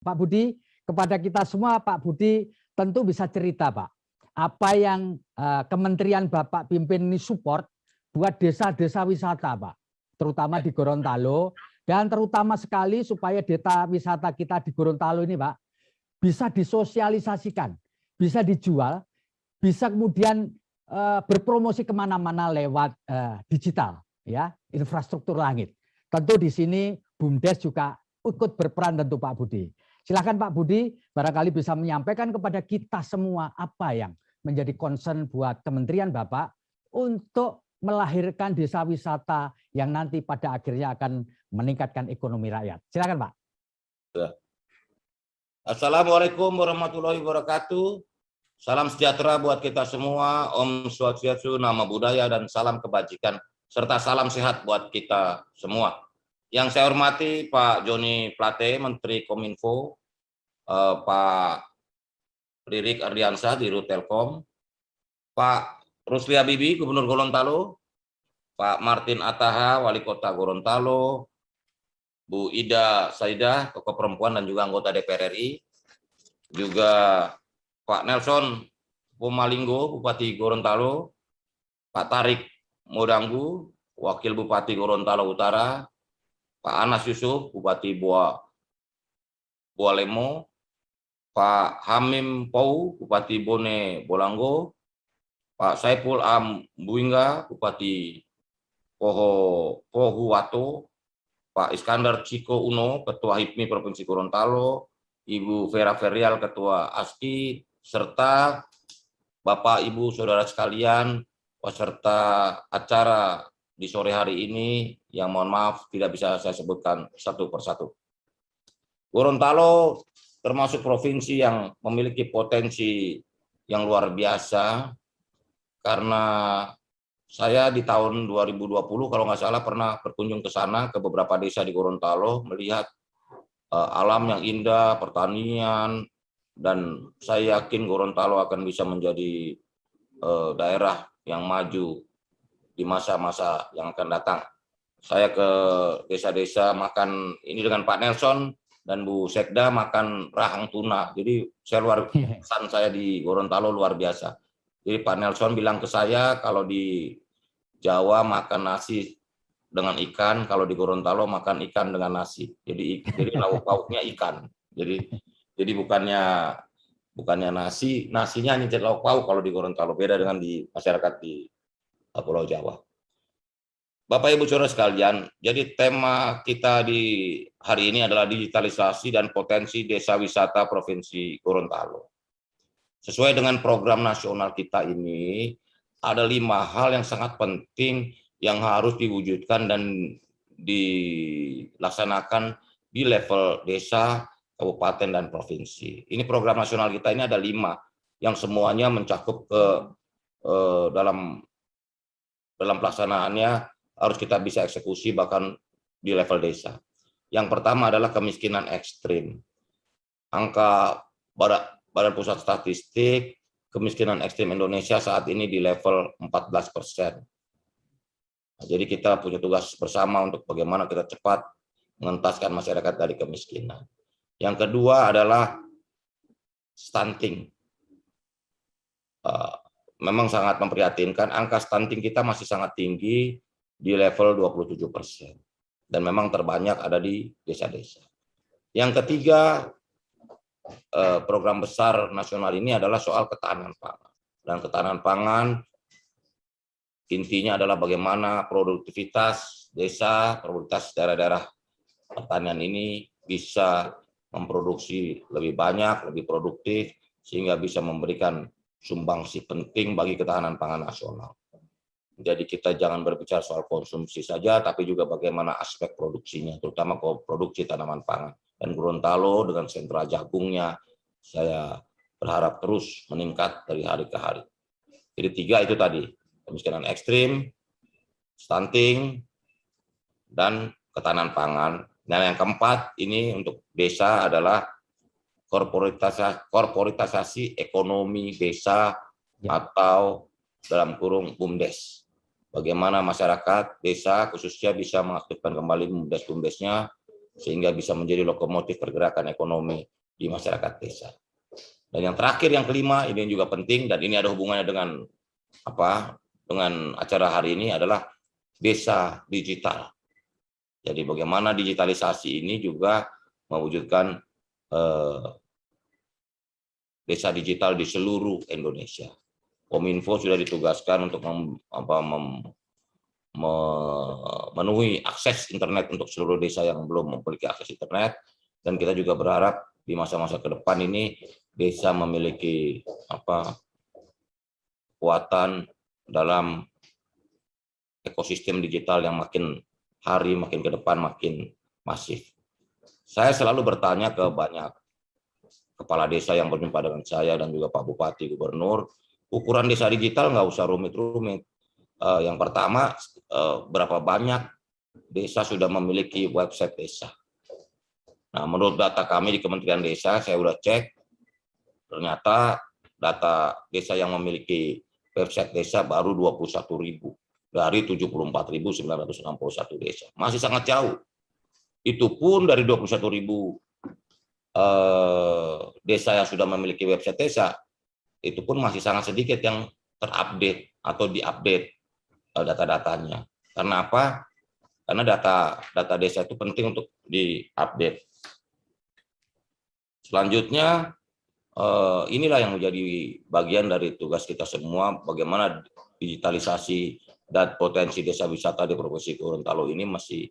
Pak Budi, kepada kita semua, Pak Budi tentu bisa cerita, Pak, apa yang Kementerian Bapak pimpin ini support buat desa-desa wisata, Pak, terutama di Gorontalo, dan terutama sekali supaya desa wisata kita di Gorontalo ini, Pak, bisa disosialisasikan, bisa dijual, bisa kemudian berpromosi kemana-mana lewat digital, ya, infrastruktur langit. Tentu di sini BUMDes juga ikut berperan tentu Pak Budi. Silakan Pak Budi, barangkali bisa menyampaikan kepada kita semua apa yang menjadi concern buat Kementerian Bapak untuk melahirkan desa wisata yang nanti pada akhirnya akan meningkatkan ekonomi rakyat. Silakan Pak. Assalamualaikum warahmatullahi wabarakatuh. Salam sejahtera buat kita semua. Om Swastiastu, Namo Buddhaya, dan salam kebajikan serta salam sehat buat kita semua. Yang saya hormati Pak Joni Plate, Menteri Kominfo, Pak Ririk Ardiansah, Dirut Telkom, Pak Rusli Habibie, Gubernur Gorontalo, Pak Martin Ataha, Wali Kota Gorontalo, Bu Ida Saidah, Tokoh Perempuan dan juga anggota DPR RI, juga Pak Nelson Pomalinggo, Bupati Gorontalo, Pak Tarik Modanggu, Wakil Bupati Gorontalo Utara, Pak Anas Yusuf, Bupati Bualemo, Pak Hamim Pou, Bupati Bone Bolango, Pak Saiful Am Buingga, Bupati Pohuwato, Pak Iskandar Ciko Uno, Ketua HIPMI Provinsi Gorontalo, Ibu Vera Ferial, Ketua ASKI, serta Bapak, Ibu, Saudara sekalian, peserta acara di sore hari ini, yang mohon maaf tidak bisa saya sebutkan satu persatu. Gorontalo termasuk provinsi yang memiliki potensi yang luar biasa, karena saya di tahun 2020 kalau nggak salah pernah berkunjung ke sana, ke beberapa desa di Gorontalo, melihat alam yang indah, pertanian, dan saya yakin Gorontalo akan bisa menjadi daerah yang maju di masa-masa yang akan datang. Saya ke desa-desa makan ini dengan Pak Nelson dan Bu Sekda, makan rahang tuna. Jadi pesan saya di Gorontalo luar biasa. Jadi Pak Nelson bilang ke saya, kalau di Jawa makan nasi dengan ikan, kalau di Gorontalo makan ikan dengan nasi. Jadi lauk pauknya ikan. Jadi bukannya nasinya hanya jadi lauk pauk kalau di Gorontalo, beda dengan di masyarakat di Pulau Jawa. Bapak Ibu Saudara sekalian, jadi tema kita di hari ini adalah digitalisasi dan potensi desa wisata Provinsi Gorontalo. Sesuai dengan program nasional kita ini, ada 5 hal yang sangat penting yang harus diwujudkan dan dilaksanakan di level desa, kabupaten, dan provinsi. Ini program nasional kita ini ada 5 yang semuanya mencakup ke dalam pelaksanaannya harus kita bisa eksekusi bahkan di level desa. Yang pertama adalah kemiskinan ekstrim. Angka Badan Pusat Statistik, kemiskinan ekstrim Indonesia saat ini di level 14%. Nah, jadi kita punya tugas bersama untuk bagaimana kita cepat mengentaskan masyarakat dari kemiskinan. Yang kedua adalah stunting. Memang sangat memprihatinkan, angka stunting kita masih sangat tinggi di level 27%. Dan memang terbanyak ada di desa-desa. Yang ketiga, program besar nasional ini adalah soal ketahanan pangan. Dan ketahanan pangan intinya adalah bagaimana produktivitas desa, produktivitas daerah-daerah pertanian ini bisa memproduksi lebih banyak, lebih produktif, sehingga bisa memberikan sumbangsi penting bagi ketahanan pangan nasional. Jadi kita jangan berbicara soal konsumsi saja, tapi juga bagaimana aspek produksinya, terutama produksi tanaman pangan. Dan Gorontalo dengan sentra jagungnya, saya berharap terus meningkat dari hari ke hari. Jadi 3 itu tadi, kemiskinan ekstrim, stunting, dan ketahanan pangan. Nah, yang keempat ini untuk desa adalah korporatisasi ekonomi desa atau dalam kurung BUMDes. Bagaimana masyarakat desa khususnya bisa mengaktifkan kembali BUMDes-BUMDesnya sehingga bisa menjadi lokomotif pergerakan ekonomi di masyarakat desa. Dan yang terakhir, yang kelima, ini juga penting dan ini ada hubungannya dengan dengan acara hari ini adalah desa digital. Jadi bagaimana digitalisasi ini juga mewujudkan desa digital di seluruh Indonesia. Kominfo sudah ditugaskan untuk memenuhi akses internet untuk seluruh desa yang belum memiliki akses internet, dan kita juga berharap di masa-masa ke depan ini desa memiliki kekuatan dalam ekosistem digital yang makin hari makin ke depan makin masif. Saya selalu bertanya ke banyak kepala desa yang berjumpa dengan saya dan juga Pak Bupati, Gubernur, ukuran desa digital nggak usah rumit-rumit. Yang pertama, berapa banyak desa sudah memiliki website desa. Nah, menurut data kami di Kementerian Desa, saya udah cek, ternyata data desa yang memiliki website desa baru 21.000 dari 74.961 desa. Masih sangat jauh. Itu pun dari 21.000 desa yang sudah memiliki website desa, itu pun masih sangat sedikit yang terupdate atau diupdate data-datanya. Karena apa? Karena data desa itu penting untuk diupdate. Selanjutnya, inilah yang menjadi bagian dari tugas kita semua, bagaimana digitalisasi dan potensi desa wisata di Provinsi Gorontalo ini masih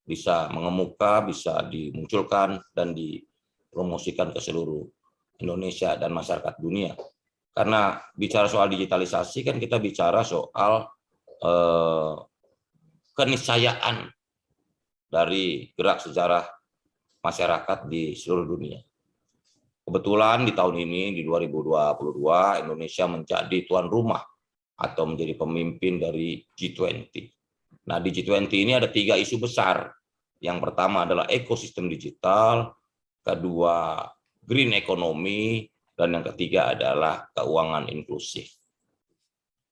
bisa mengemuka, bisa dimunculkan dan dipromosikan ke seluruh Indonesia dan masyarakat dunia. Karena bicara soal digitalisasi kan kita bicara soal keniscayaan dari gerak sejarah masyarakat di seluruh dunia. Kebetulan di tahun ini, di 2022, Indonesia menjadi tuan rumah atau menjadi pemimpin dari G20. Nah, di G20 ini ada 3 isu besar. Yang pertama adalah ekosistem digital, kedua green economy, dan yang ketiga adalah keuangan inklusif.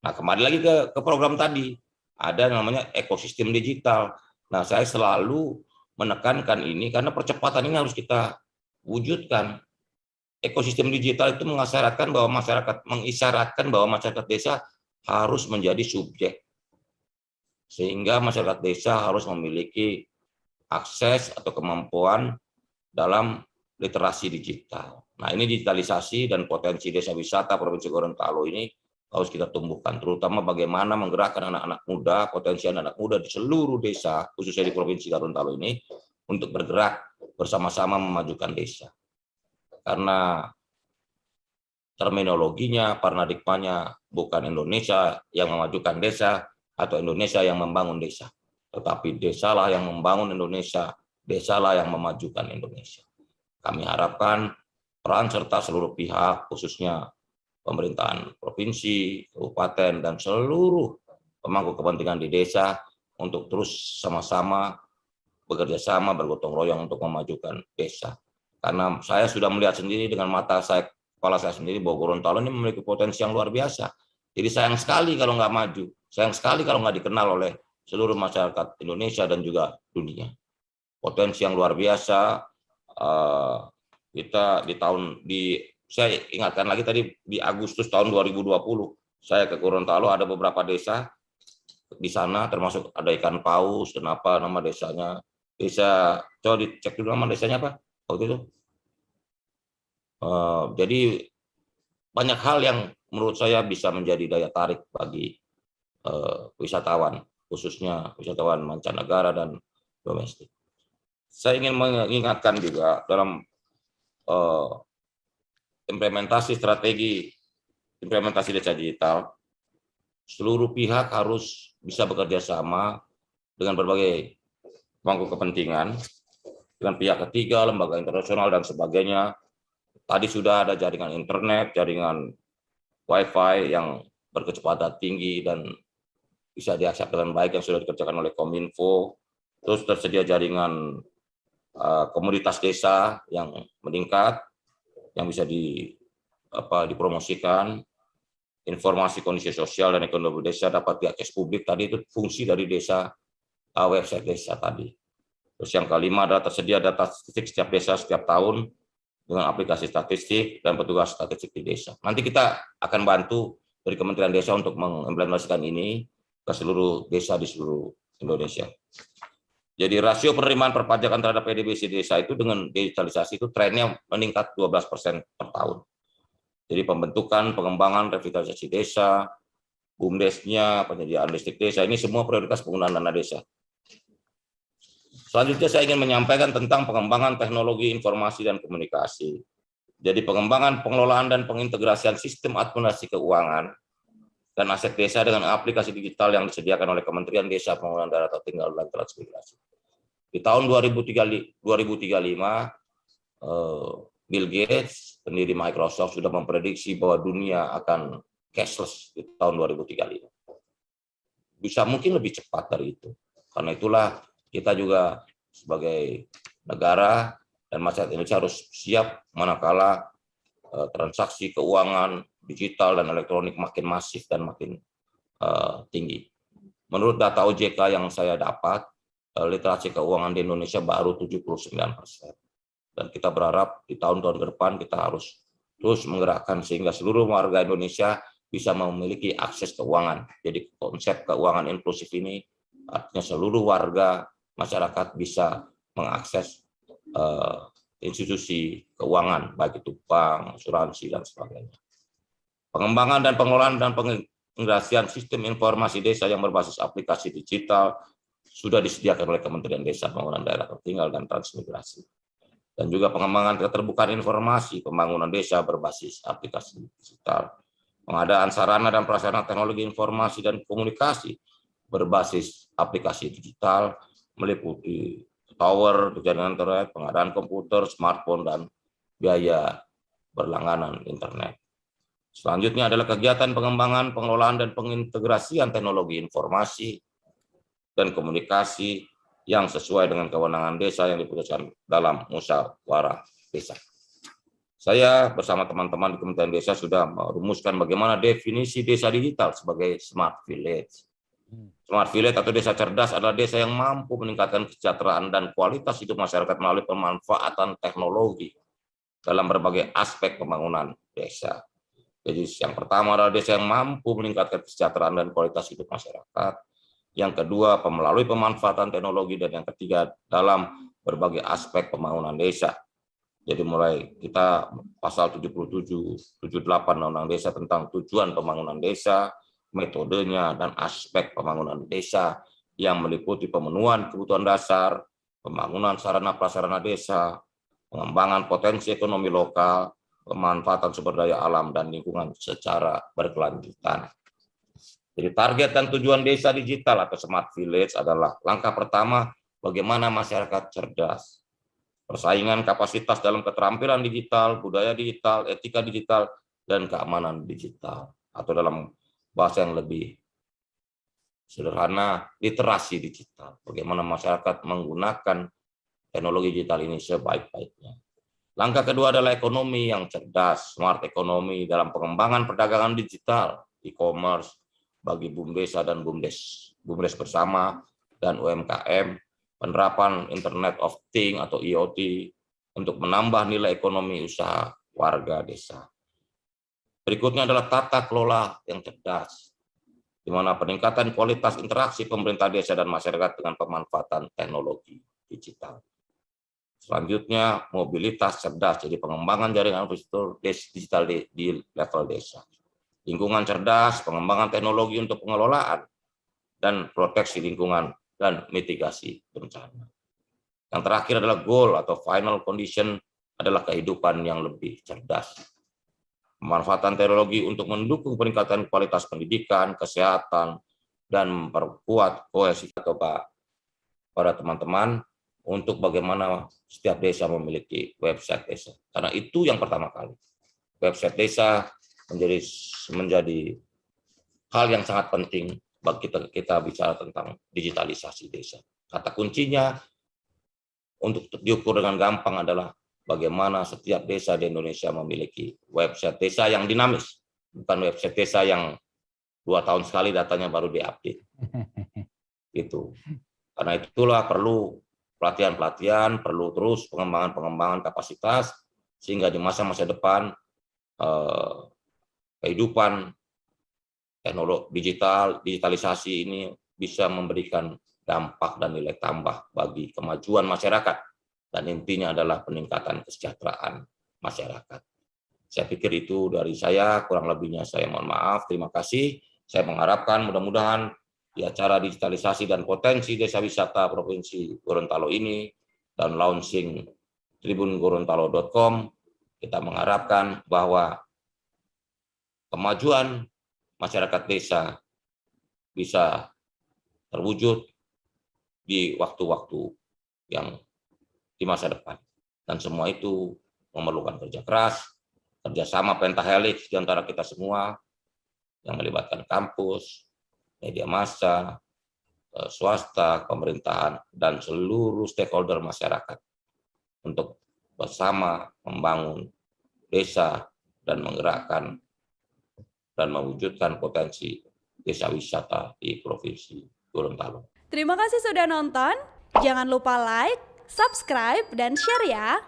Nah, kembali lagi ke program tadi, ada namanya ekosistem digital. Nah, saya selalu menekankan ini karena percepatan ini harus kita wujudkan. Ekosistem digital itu mengisyaratkan bahwa masyarakat desa harus menjadi subjek, sehingga masyarakat desa harus memiliki akses atau kemampuan dalam literasi digital. Nah, ini digitalisasi dan potensi desa wisata Provinsi Gorontalo ini harus kita tumbuhkan, terutama bagaimana menggerakkan anak-anak muda, potensi anak-anak muda di seluruh desa, khususnya di Provinsi Gorontalo ini, untuk bergerak bersama-sama memajukan desa. Karena terminologinya, paradigmanya bukan Indonesia yang memajukan desa atau Indonesia yang membangun desa, tetapi desalah yang membangun Indonesia, desalah yang memajukan Indonesia. Kami harapkan peran serta seluruh pihak, khususnya pemerintahan provinsi, kabupaten, dan seluruh pemangku kepentingan di desa untuk terus sama-sama bekerja sama, bergotong royong untuk memajukan desa. Karena saya sudah melihat sendiri dengan mata saya, kepala saya sendiri, bahwa Gorontalo ini memiliki potensi yang luar biasa. Jadi sayang sekali kalau nggak maju, sayang sekali kalau nggak dikenal oleh seluruh masyarakat Indonesia dan juga dunia. Potensi yang luar biasa. Kita saya ingatkan lagi tadi di Agustus tahun 2020, saya ke Gorontalo, ada beberapa desa di sana, termasuk ada ikan paus dan apa nama desanya. Desa, coba dicek dulu nama desanya apa waktu itu. Jadi banyak hal yang menurut saya bisa menjadi daya tarik bagi wisatawan, khususnya wisatawan mancanegara dan domestik. Saya ingin mengingatkan juga dalam implementasi desa digital, seluruh pihak harus bisa bekerja sama dengan berbagai pemangku kepentingan, dengan pihak ketiga, lembaga internasional, dan sebagainya. Tadi sudah ada jaringan internet, jaringan Wi-Fi yang berkecepatan tinggi dan bisa diakses dengan baik yang sudah dikerjakan oleh Kominfo. Terus tersedia jaringan komunitas desa yang meningkat, yang bisa dipromosikan. Informasi kondisi sosial dan ekonomi desa dapat diakses publik. Tadi itu fungsi dari desa, website desa tadi. Terus yang kelima adalah tersedia data statistik setiap desa setiap tahun dengan aplikasi statistik dan petugas statistik di desa. Nanti kita akan bantu dari Kementerian Desa untuk mengimplementasikan ini ke seluruh desa di seluruh Indonesia. Jadi rasio penerimaan perpajakan terhadap PDBC desa itu dengan digitalisasi itu trennya meningkat 12% per tahun. Jadi pembentukan, pengembangan, revitalisasi desa, BUMDes-nya, penyediaan listrik desa, ini semua prioritas penggunaan dana desa. Selanjutnya saya ingin menyampaikan tentang pengembangan teknologi informasi dan komunikasi. Jadi pengembangan, pengelolaan, dan pengintegrasian sistem administrasi keuangan dan aset desa dengan aplikasi digital yang disediakan oleh Kementerian Desa Pembangunan Daerah Tertinggal dan Transmigrasi. Di tahun 2035, Bill Gates, pendiri Microsoft, sudah memprediksi bahwa dunia akan cashless di tahun 2035. Bisa mungkin lebih cepat dari itu. Karena itulah kita juga sebagai negara dan masyarakat Indonesia harus siap manakala transaksi keuangan digital dan elektronik makin masif dan makin tinggi. Menurut data OJK yang saya dapat, literasi keuangan di Indonesia baru 79%. Dan kita berharap di tahun-tahun ke depan kita harus terus menggerakkan sehingga seluruh warga Indonesia bisa memiliki akses keuangan. Jadi konsep keuangan inklusif ini artinya seluruh warga masyarakat bisa mengakses institusi keuangan, baik itu bank, asuransi, dan sebagainya. Pengembangan dan pengelolaan dan pengintegrasian sistem informasi desa yang berbasis aplikasi digital sudah disediakan oleh Kementerian Desa Pembangunan Daerah Tertinggal dan Transmigrasi. Dan juga pengembangan keterbukaan informasi pembangunan desa berbasis aplikasi digital. Pengadaan sarana dan prasarana teknologi informasi dan komunikasi berbasis aplikasi digital meliputi tower, jaringan internet, pengadaan komputer, smartphone, dan biaya berlangganan internet. Selanjutnya adalah kegiatan pengembangan, pengelolaan, dan pengintegrasian teknologi informasi dan komunikasi yang sesuai dengan kewenangan desa yang diputuskan dalam musyawarah desa. Saya bersama teman-teman di Kementerian Desa sudah merumuskan bagaimana definisi desa digital sebagai smart village. Smart village atau desa cerdas adalah desa yang mampu meningkatkan kesejahteraan dan kualitas hidup masyarakat melalui pemanfaatan teknologi dalam berbagai aspek pembangunan desa. Jadi yang pertama adalah desa yang mampu meningkatkan kesejahteraan dan kualitas hidup masyarakat. Yang kedua, melalui pemanfaatan teknologi, dan yang ketiga dalam berbagai aspek pembangunan desa. Jadi mulai kita pasal 77, 78 Undang-Undang Desa tentang tujuan pembangunan desa, metodenya, dan aspek pembangunan desa yang meliputi pemenuhan kebutuhan dasar, pembangunan sarana prasarana desa, pengembangan potensi ekonomi lokal, pemanfaatan sumber daya alam dan lingkungan secara berkelanjutan. Jadi target dan tujuan desa digital atau smart village adalah langkah pertama bagaimana masyarakat cerdas, persaingan kapasitas dalam keterampilan digital, budaya digital, etika digital, dan keamanan digital. Atau dalam bahasa yang lebih sederhana, literasi digital. Bagaimana masyarakat menggunakan teknologi digital ini sebaik-baiknya. Langkah kedua adalah ekonomi yang cerdas, smart ekonomi dalam pengembangan perdagangan digital, e-commerce, bagi BUMDesa dan BUMDes bersama, dan UMKM, penerapan Internet of Things atau IoT untuk menambah nilai ekonomi usaha warga desa. Berikutnya adalah tata kelola yang cerdas, di mana peningkatan kualitas interaksi pemerintah desa dan masyarakat dengan pemanfaatan teknologi digital. Selanjutnya, mobilitas cerdas, jadi pengembangan jaringan infrastruktur digital di level desa. Lingkungan cerdas, pengembangan teknologi untuk pengelolaan, dan proteksi lingkungan, dan mitigasi bencana. Yang terakhir adalah goal atau final condition adalah kehidupan yang lebih cerdas. Pemanfaatan teknologi untuk mendukung peningkatan kualitas pendidikan, kesehatan, dan memperkuat kohesi atau para teman-teman untuk bagaimana setiap desa memiliki website desa. Karena itu yang pertama kali. Website desa menjadi hal yang sangat penting bagi kita bicara tentang digitalisasi desa. Kata kuncinya untuk diukur dengan gampang adalah bagaimana setiap desa di Indonesia memiliki website desa yang dinamis, bukan website desa yang 2 tahun sekali datanya baru diupdate. Gitu. Karena itulah perlu pelatihan-pelatihan, perlu terus pengembangan kapasitas, sehingga di masa-masa depan kehidupan teknologi digitalisasi ini bisa memberikan dampak dan nilai tambah bagi kemajuan masyarakat, dan intinya adalah peningkatan kesejahteraan masyarakat. Saya pikir itu dari saya, kurang lebihnya saya mohon maaf, terima kasih. Saya mengharapkan mudah-mudahan di acara digitalisasi dan potensi desa wisata Provinsi Gorontalo ini dan launching tribungorontalo.com, kita mengharapkan bahwa kemajuan masyarakat desa bisa terwujud di waktu-waktu yang di masa depan. Dan semua itu memerlukan kerja keras, kerjasama pentahelix di antara kita semua, yang melibatkan kampus, media massa, swasta, pemerintahan, dan seluruh stakeholder masyarakat untuk bersama membangun desa dan menggerakkan dan mewujudkan potensi desa wisata di Provinsi Gorontalo. Terima kasih sudah nonton. Jangan lupa like, subscribe, dan share ya.